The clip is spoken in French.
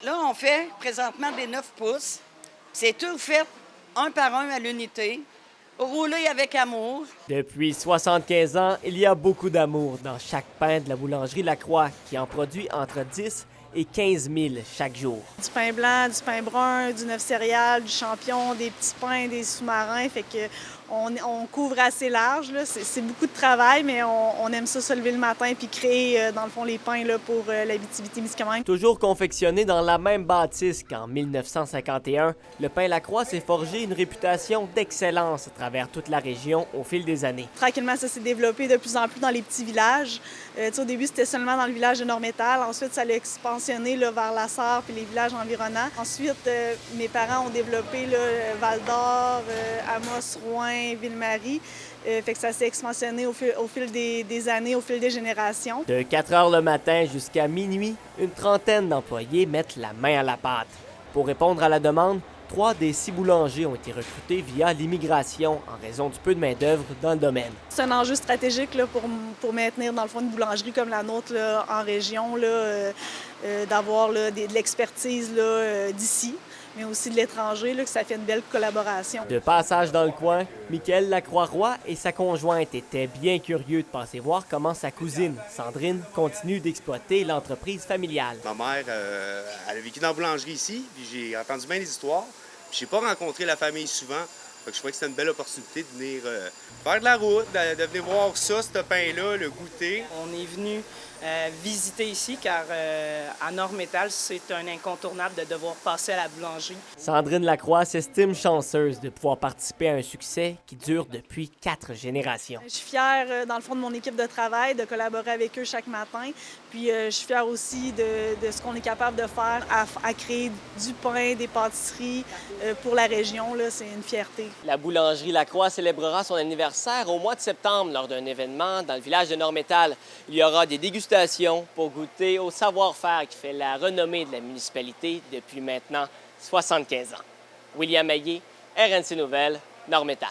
Là, on fait présentement des 9 pouces. C'est tout fait un par un à l'unité, roulé avec amour. Depuis 75 ans, il y a beaucoup d'amour dans chaque pain de la boulangerie Lacroix, qui en produit entre 10 et 15 000 chaque jour. Du pain blanc, du pain brun, du neuf céréales, du champignon, des petits pains, des sous-marins. Fait que on couvre assez large. C'est beaucoup de travail, mais on aime ça se lever le matin puis créer, dans le fond, les pains là, pour l'Abitibi-Témiscamingue. Toujours confectionné dans la même bâtisse qu'en 1951, le pain Lacroix s'est forgé une réputation d'excellence à travers toute la région au fil des années. Tranquillement, ça s'est développé de plus en plus dans les petits villages. Au début, c'était seulement dans le village de Nord-Métal. Ensuite, ça l'a expansionné là, vers La Sarre puis les villages environnants. Ensuite, mes parents ont développé là, Val-d'Or, Amos, Rouyn, Ville-Marie. Fait que ça s'est expansionné au fil des années, au fil des générations. De 4 heures le matin jusqu'à minuit, une trentaine d'employés mettent la main à la pâte. Pour répondre à la demande, 3 des 6 boulangers ont été recrutés via l'immigration en raison du peu de main-d'œuvre dans le domaine. C'est un enjeu stratégique là, pour maintenir, dans le fond, une boulangerie comme la nôtre là, en région, d'avoir de l'expertise d'ici, mais aussi de l'étranger, que ça fait une belle collaboration. De passage dans le coin, Michael Lacroix-Roy et sa conjointe étaient bien curieux de passer voir comment sa cousine, Sandrine, continue d'exploiter l'entreprise familiale. Ma mère, elle a vécu dans la boulangerie ici, puis j'ai entendu bien les histoires. Puis j'ai pas rencontré la famille souvent. Fait que je trouvais que c'était une belle opportunité de venir faire de la route, de venir voir ça, ce pain-là, le goûter. On est venu visiter ici car à Nord-Métal, c'est un incontournable de devoir passer à la boulangerie. Sandrine Lacroix s'estime chanceuse de pouvoir participer à un succès qui dure depuis 4 générations. Je suis fière, dans le fond, de mon équipe de travail, de collaborer avec eux chaque matin. Puis je suis fière aussi de ce qu'on est capable de faire à créer du pain, des pâtisseries pour la région. C'est une fierté. La boulangerie Lacroix célébrera son anniversaire au mois de septembre lors d'un événement dans le village de Nord-Métal. Il y aura des dégustations pour goûter au savoir-faire qui fait la renommée de la municipalité depuis maintenant 75 ans. William Maillé, RNC Nouvelles, Nord-Métal.